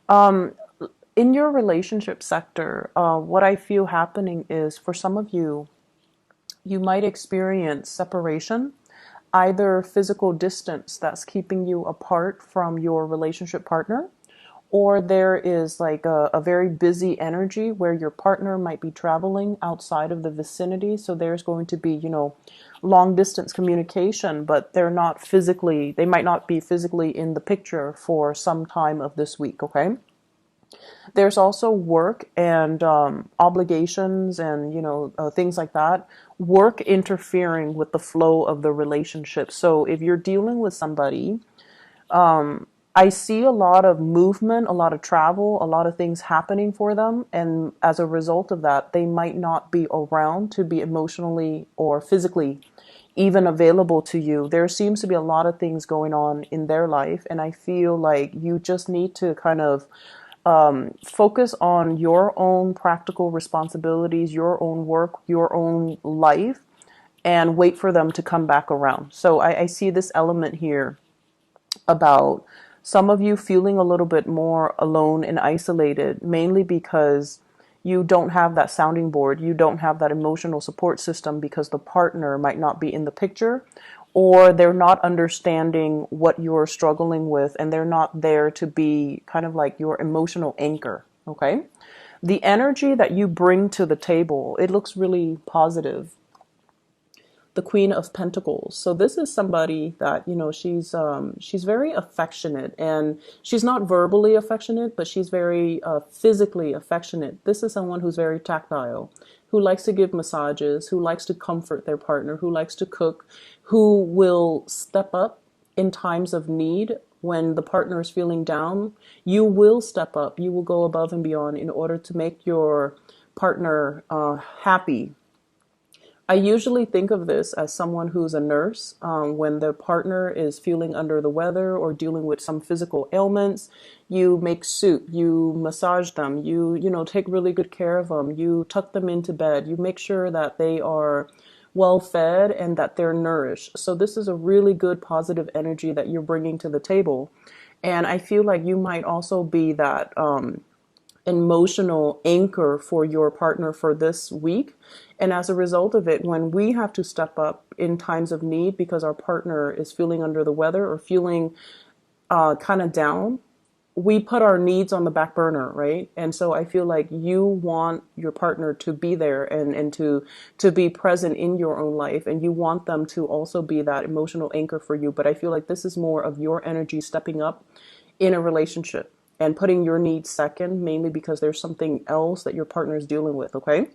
Um, in your relationship sector, what I feel happening is for some of you, you might experience separation, either physical distance that's keeping you apart from your relationship partner, or there is like a very busy energy where your partner might be traveling outside of the vicinity. So there's going to be, long distance communication, but they might not be physically in the picture for some time of this week, okay? There's also work and obligations and things like that. Work interfering with the flow of the relationship. So if you're dealing with somebody, I see a lot of movement, a lot of travel, a lot of things happening for them. And as a result of that, they might not be around to be emotionally or physically even available to you. There seems to be a lot of things going on in their life. And I feel like you just need to kind of focus on your own practical responsibilities, your own work, your own life, and wait for them to come back around. So I see this element here about some of you feeling a little bit more alone and isolated, mainly because you don't have that sounding board, you don't have that emotional support system because the partner might not be in the picture, or they're not understanding what you're struggling with and they're not there to be kind of like your emotional anchor, okay? The energy that you bring to the table, it looks really positive. The Queen of Pentacles. So this is somebody that, she's very affectionate, and she's not verbally affectionate, but she's very physically affectionate. This is someone who's very tactile, who likes to give massages, who likes to comfort their partner, who likes to cook, who will step up in times of need. When the partner is feeling down, you will step up. You will go above and beyond in order to make your partner happy. I usually think of this as someone who's a nurse. When their partner is feeling under the weather or dealing with some physical ailments, you make soup, you massage them, you take really good care of them, you tuck them into bed, you make sure that they are well fed and that they're nourished. So this is a really good positive energy that you're bringing to the table. And I feel like you might also be that emotional anchor for your partner for this week. And as a result of it, when we have to step up in times of need because our partner is feeling under the weather or feeling kind of down, we put our needs on the back burner, right? And so I feel like you want your partner to be there and to be present in your own life, and you want them to also be that emotional anchor for you. But I feel like this is more of your energy stepping up in a relationship and putting your needs second, mainly because there's something else that your partner is dealing with, okay?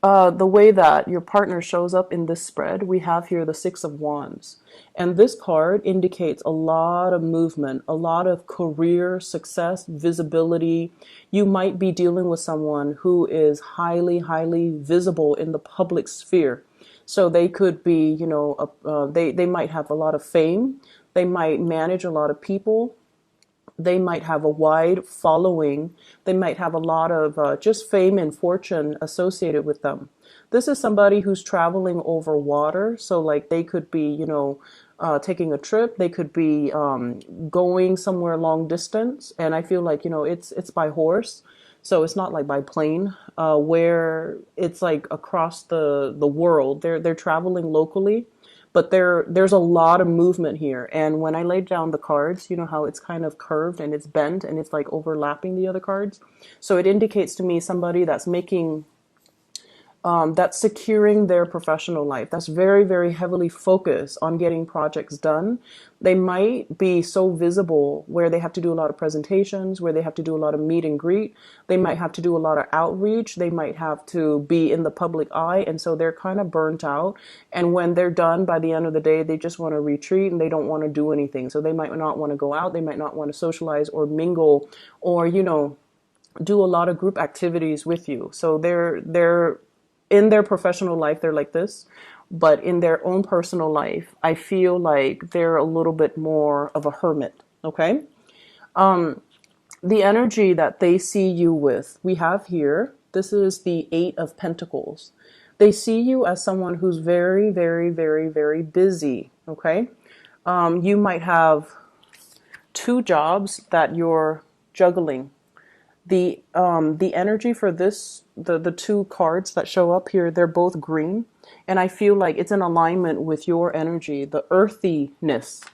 The way that your partner shows up in this spread, we have here the Six of Wands. And this card indicates a lot of movement, a lot of career success, visibility. You might be dealing with someone who is highly, highly visible in the public sphere. So they could be, they might have a lot of fame. They might manage a lot of people. They might have a wide following. They might have a lot of just fame and fortune associated with them. This is somebody who's traveling over water. So like they could be, taking a trip. They could be going somewhere long distance. And I feel like, it's by horse. So it's not like by plane, where it's like across the world. They're traveling locally. But there's a lot of movement here. And when I laid down the cards, you know how it's kind of curved and it's bent and it's like overlapping the other cards. So it indicates to me somebody that's making that's securing their professional life. That's very, very heavily focused on getting projects done. They might be so visible where they have to do a lot of presentations, where they have to do a lot of meet and greet. They might have to do a lot of outreach. They might have to be in the public eye. And so they're kind of burnt out. And when they're done by the end of the day, they just want to retreat and they don't want to do anything. So they might not want to go out. They might not want to socialize or mingle or, do a lot of group activities with you. So they're in their professional life, they're like this, but in their own personal life, I feel like they're a little bit more of a hermit. Okay. The energy that they see you with, we have here, this is the Eight of Pentacles. They see you as someone who's very, very, very, very busy. Okay. You might have two jobs that you're juggling. The energy for this, the two cards that show up here, they're both green, and I feel like it's in alignment with your energy, the earthiness,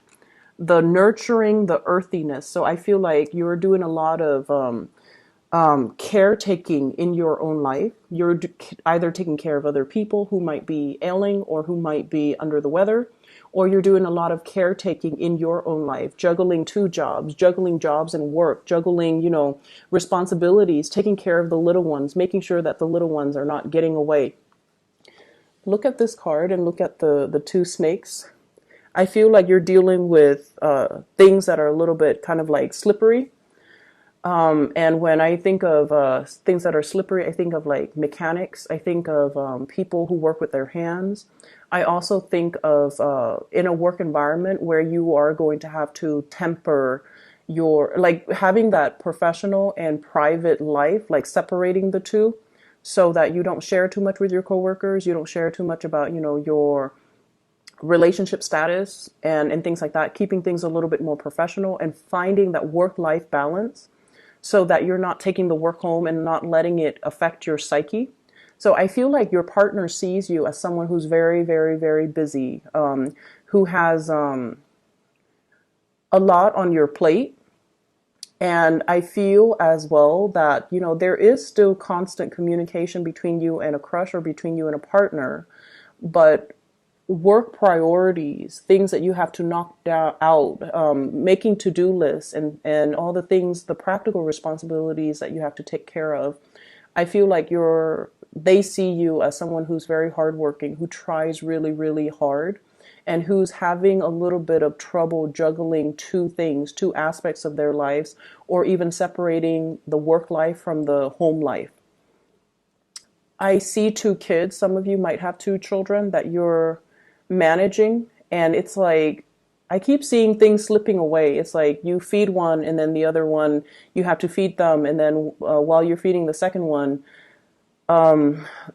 the nurturing, the earthiness. So I feel like you're doing a lot of caretaking in your own life. You're either taking care of other people who might be ailing or who might be under the weather, or you're doing a lot of caretaking in your own life, juggling two jobs, juggling jobs and work, juggling, responsibilities, taking care of the little ones, making sure that the little ones are not getting away. Look at this card and look at the two snakes. I feel like you're dealing with things that are a little bit kind of like slippery. And when I think of things that are slippery, I think of like mechanics. I think of people who work with their hands. I also think of in a work environment where you are going to have to temper your, like having that professional and private life, like separating the two so that you don't share too much with your coworkers. You don't share too much about, your relationship status and things like that, keeping things a little bit more professional and finding that work-life balance so that you're not taking the work home and not letting it affect your psyche. So I feel like your partner sees you as someone who's very, very, very busy, who has a lot on your plate. And I feel as well that, there is still constant communication between you and a crush or between you and a partner, but work priorities, things that you have to knock out, making to-do lists and all the things, the practical responsibilities that you have to take care of. I feel like they see you as someone who's very hardworking, who tries really, really hard, and who's having a little bit of trouble juggling two things, two aspects of their lives, or even separating the work life from the home life. I see two kids. Some of you might have two children that you're managing, and it's like I keep seeing things slipping away. It's like you feed one and then the other one you have to feed them, and then while you're feeding the second one,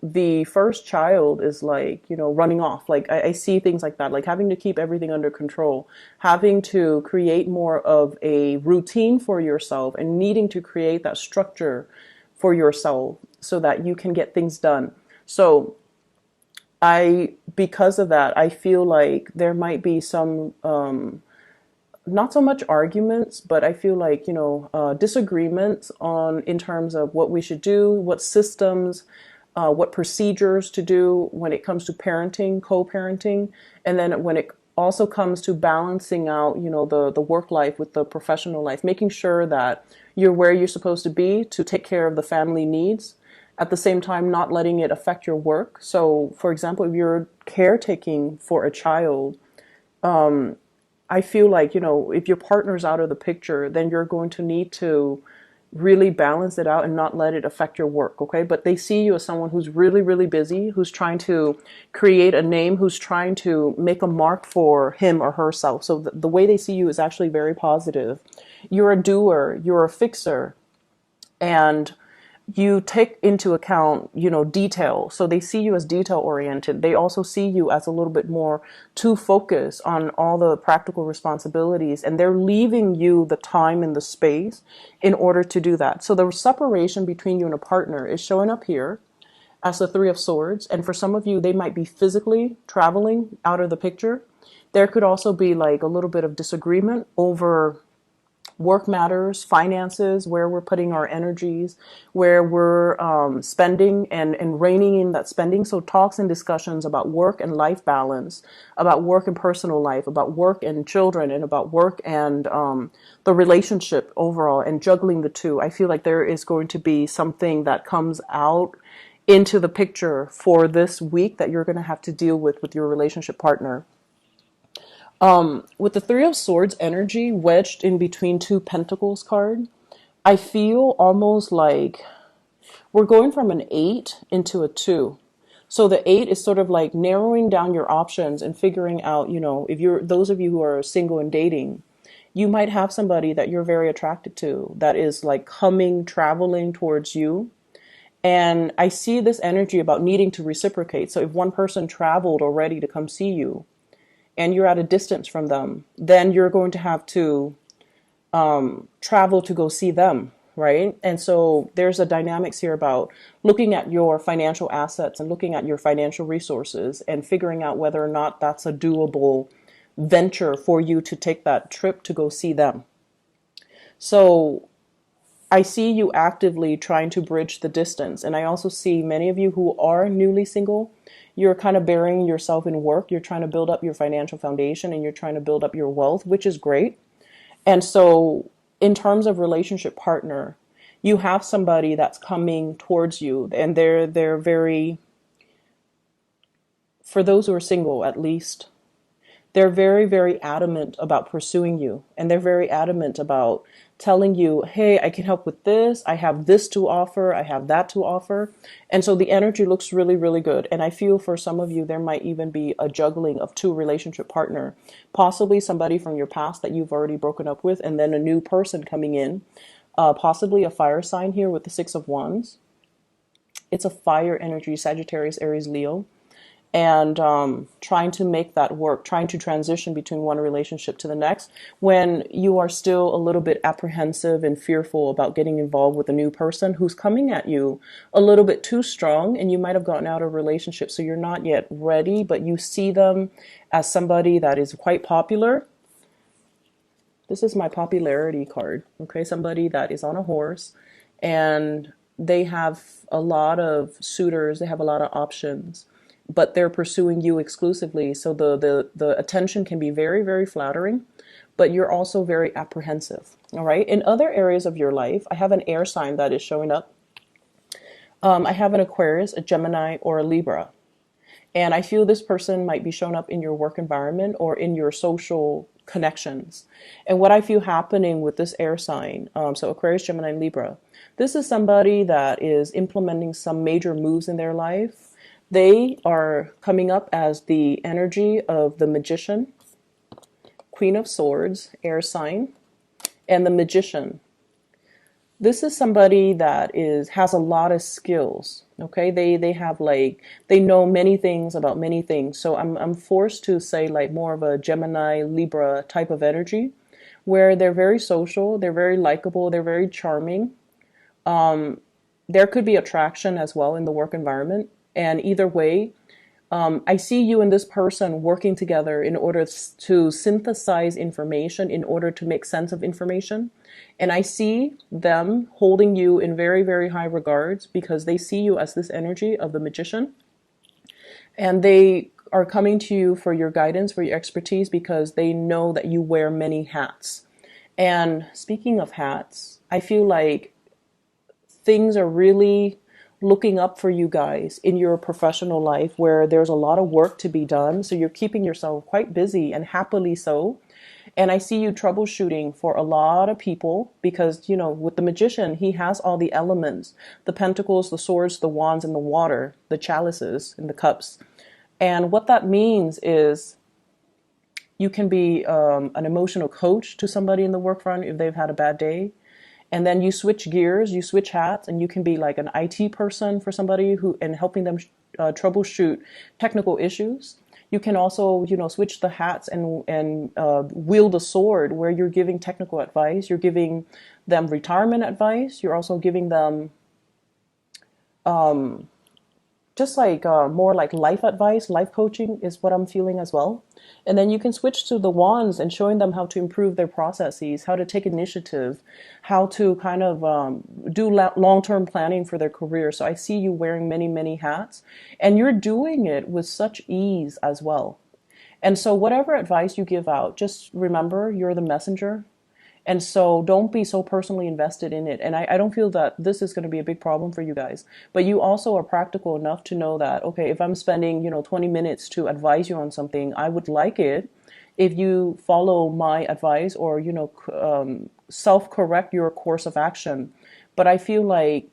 the first child is like, running off. Like I see things like that, like having to keep everything under control, having to create more of a routine for yourself and needing to create that structure for yourself so that you can get things done. So because of that, I feel like there might be some, not so much arguments, but I feel like, disagreements in terms of what we should do, what systems, what procedures to do when it comes to parenting, co-parenting. And then when it also comes to balancing out, the work life with the professional life, making sure that you're where you're supposed to be to take care of the family needs. At the same time, not letting it affect your work. So, for example, if you're caretaking for a child, I feel like, if your partner's out of the picture, then you're going to need to really balance it out and not let it affect your work, okay? But they see you as someone who's really, really busy, who's trying to create a name, who's trying to make a mark for him or herself. So the way they see you is actually very positive. You're a doer, you're a fixer, and you take into account, detail. So they see you as detail oriented. They also see you as a little bit more to focus on all the practical responsibilities, and they're leaving you the time and the space in order to do that. So the separation between you and a partner is showing up here as the Three of Swords. And for some of you, they might be physically traveling out of the picture. There could also be like a little bit of disagreement over work matters, finances, where we're putting our energies, where we're spending and reining in that spending. So talks and discussions about work and life balance, about work and personal life, about work and children, and about work and the relationship overall, and juggling the two. I feel like there is going to be something that comes out into the picture for this week that you're going to have to deal with your relationship partner. With the Three of Swords energy wedged in between two Pentacles card, I feel almost like we're going from an 8 into a 2. So the 8 is sort of like narrowing down your options and figuring out, if you're those of you who are single and dating, you might have somebody that you're very attracted to that is like traveling towards you. And I see this energy about needing to reciprocate. So if one person traveled already to come see you, and you're at a distance from them, then you're going to have to travel to go see them, right? And so there's a dynamics here about looking at your financial assets and looking at your financial resources and figuring out whether or not that's a doable venture for you to take that trip to go see them. So I see you actively trying to bridge the distance. And I also see many of you who are newly single, you're kind of burying yourself in work. You're trying to build up your financial foundation and you're trying to build up your wealth, which is great. And so, in terms of relationship partner, you have somebody that's coming towards you, and they're very, for those who are single at least, they're very, very adamant about pursuing you, and they're very adamant about telling you, hey, I can help with this, I have this to offer, I have that to offer. And so the energy looks really, really good. And I feel for some of you, there might even be a juggling of two relationship partner, possibly somebody from your past that you've already broken up with, and then a new person coming in, possibly a fire sign here with the Six of Wands. It's a fire energy, Sagittarius, Aries, Leo, and trying to make that work, trying to transition between one relationship to the next when you are still a little bit apprehensive and fearful about getting involved with a new person who's coming at you a little bit too strong, and you might have gotten out of a relationship, so you're not yet ready, but you see them as somebody that is quite popular. This is my popularity card, okay? Somebody that is on a horse and they have a lot of suitors, they have a lot of options, but they're pursuing you exclusively. So the attention can be very, very flattering, but you're also very apprehensive. All right. In other areas of your life, I have an air sign that is showing up. I have an Aquarius, a Gemini, or a Libra. And I feel this person might be shown up in your work environment or in your social connections. And what I feel happening with this air sign, so Aquarius, Gemini, and Libra, this is somebody that is implementing some major moves in their life. They are coming up as the energy of the Magician, Queen of Swords, air sign, and the Magician. This is somebody that has a lot of skills. Okay, they have they know many things about many things. So I'm forced to say more of a Gemini, Libra type of energy, where they're very social, they're very likable, they're very charming. There could be attraction as well in the work environment. And either way, I see you and this person working together in order to synthesize information, in order to make sense of information. And I see them holding you in very, very high regards because they see you as this energy of the Magician. And they are coming to you for your guidance, for your expertise, because they know that you wear many hats. And speaking of hats, I feel like things are really looking up for you guys in your professional life where there's a lot of work to be done. So you're keeping yourself quite busy, and happily so. And I see you troubleshooting for a lot of people because, with the Magician, he has all the elements, the pentacles, the swords, the wands, and the water, the chalices and the cups. And what that means is you can be an emotional coach to somebody in the work front if they've had a bad day. And then you switch gears, you switch hats, and you can be like an IT person for somebody and helping them troubleshoot technical issues. You can also, switch the hats and wield a sword where you're giving technical advice. You're giving them retirement advice. You're also giving them just more like life advice, life coaching is what I'm feeling as well. And then you can switch to the wands and showing them how to improve their processes, how to take initiative, how to kind of do long-term planning for their career. So I see you wearing many, many hats, and you're doing it with such ease as well. And so whatever advice you give out, just remember you're the messenger. And so don't be so personally invested in it. And I don't feel that this is going to be a big problem for you guys. But you also are practical enough to know that, okay, if I'm spending, 20 minutes to advise you on something, I would like it if you follow my advice or, self-correct your course of action. But I feel like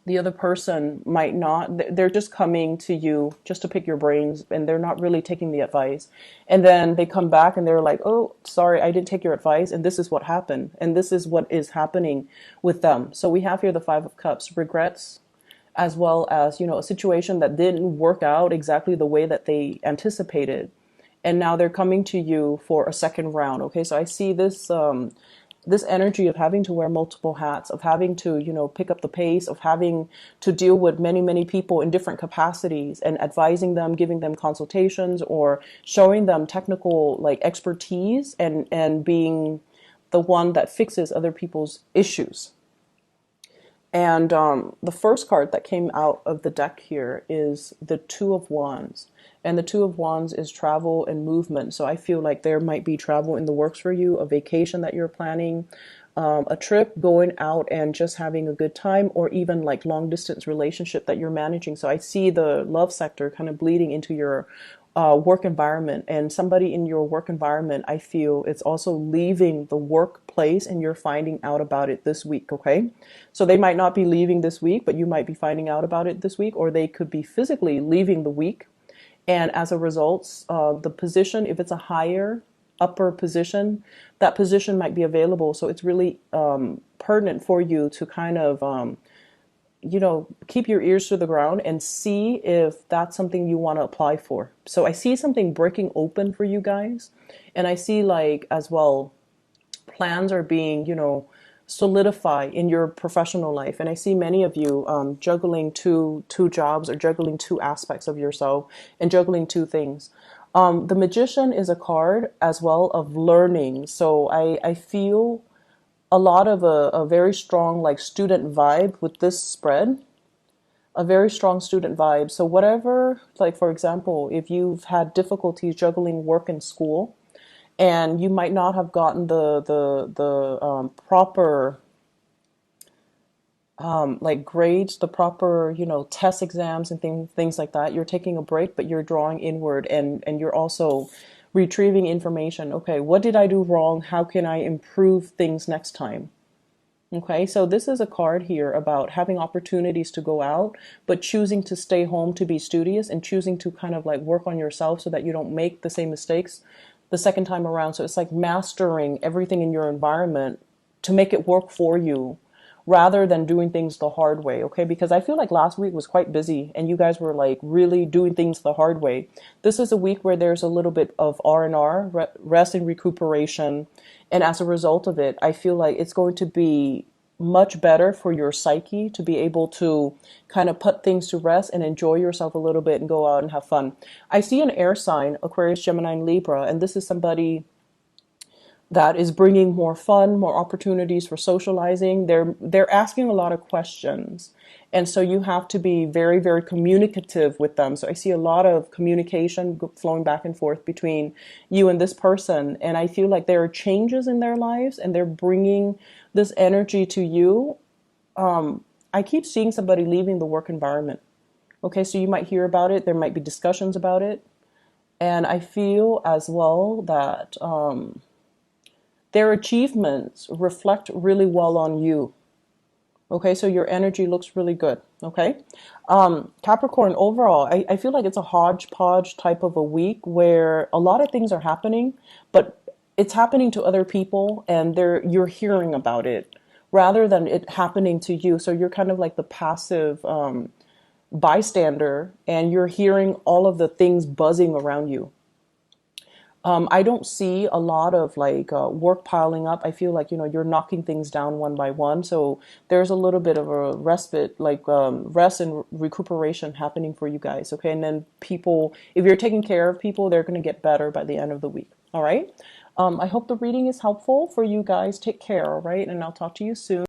the other person might not, they're just coming to you just to pick your brains, and they're not really taking the advice. And then they come back and they're like, oh, sorry, I didn't take your advice, and this is what happened, and this is what is happening with them. So we have here the Five of Cups, regrets, as well as, a situation that didn't work out exactly the way that they anticipated. And now they're coming to you for a second round. Okay, so I see this this energy of having to wear multiple hats, of having to, pick up the pace, of having to deal with many, many people in different capacities and advising them, giving them consultations, or showing them technical like expertise, and being the one that fixes other people's issues. And the first card that came out of the deck here is the Two of Wands. And the Two of Wands is travel and movement. So I feel like there might be travel in the works for you, a vacation that you're planning, a trip, going out and just having a good time, or even like long distance relationship that you're managing. So I see the love sector kind of bleeding into your work environment, and somebody in your work environment, I feel it's also leaving the workplace and you're finding out about it this week. Okay. So they might not be leaving this week, but you might be finding out about it this week, or they could be physically leaving the week. And as a result, the position, if it's a higher upper position, that position might be available. So it's really pertinent for you to kind of keep your ears to the ground and see if that's something you want to apply for. So I see something breaking open for you guys. And I see like as well, plans are being, solidify in your professional life. And I see many of you juggling two jobs, or juggling two aspects of yourself, and juggling two things. The Magician is a card as well of learning. So I feel a lot of a very strong like student vibe with this spread, a very strong student vibe. So whatever, like for example, if you've had difficulties juggling work and school, and you might not have gotten the proper like grades, the proper test exams and things like that. You're taking a break, but you're drawing inward, and you're also retrieving information. Okay, what did I do wrong? How can I improve things next time? Okay, so this is a card here about having opportunities to go out, but choosing to stay home to be studious, and choosing to kind of like work on yourself so that you don't make the same mistakes the second time around. So it's like mastering everything in your environment to make it work for you, rather than doing things the hard way. Okay, because I feel like last week was quite busy and you guys were like really doing things the hard way. This is a week where there's a little bit of R&R, rest and recuperation. And as a result of it, I feel like it's going to be much better for your psyche to be able to kind of put things to rest and enjoy yourself a little bit and go out and have fun. I see an air sign, Aquarius, Gemini, and Libra, and this is somebody that is bringing more fun, more opportunities for socializing. They're asking a lot of questions. And so you have to be very, very communicative with them. So I see a lot of communication flowing back and forth between you and this person. And I feel like there are changes in their lives and they're bringing this energy to you. I keep seeing somebody leaving the work environment. Okay, so you might hear about it. There might be discussions about it. And I feel as well that their achievements reflect really well on you. Okay, so your energy looks really good. Okay, Capricorn, overall, I feel like it's a hodgepodge type of a week where a lot of things are happening, but it's happening to other people and you're hearing about it rather than it happening to you. So you're kind of like the passive bystander, and you're hearing all of the things buzzing around you. I don't see a lot of like work piling up. I feel like, you're knocking things down one by one. So there's a little bit of a respite, like rest and recuperation happening for you guys. Okay. And then people, if you're taking care of people, they're going to get better by the end of the week. All right. I hope the reading is helpful for you guys. Take care. All right. And I'll talk to you soon.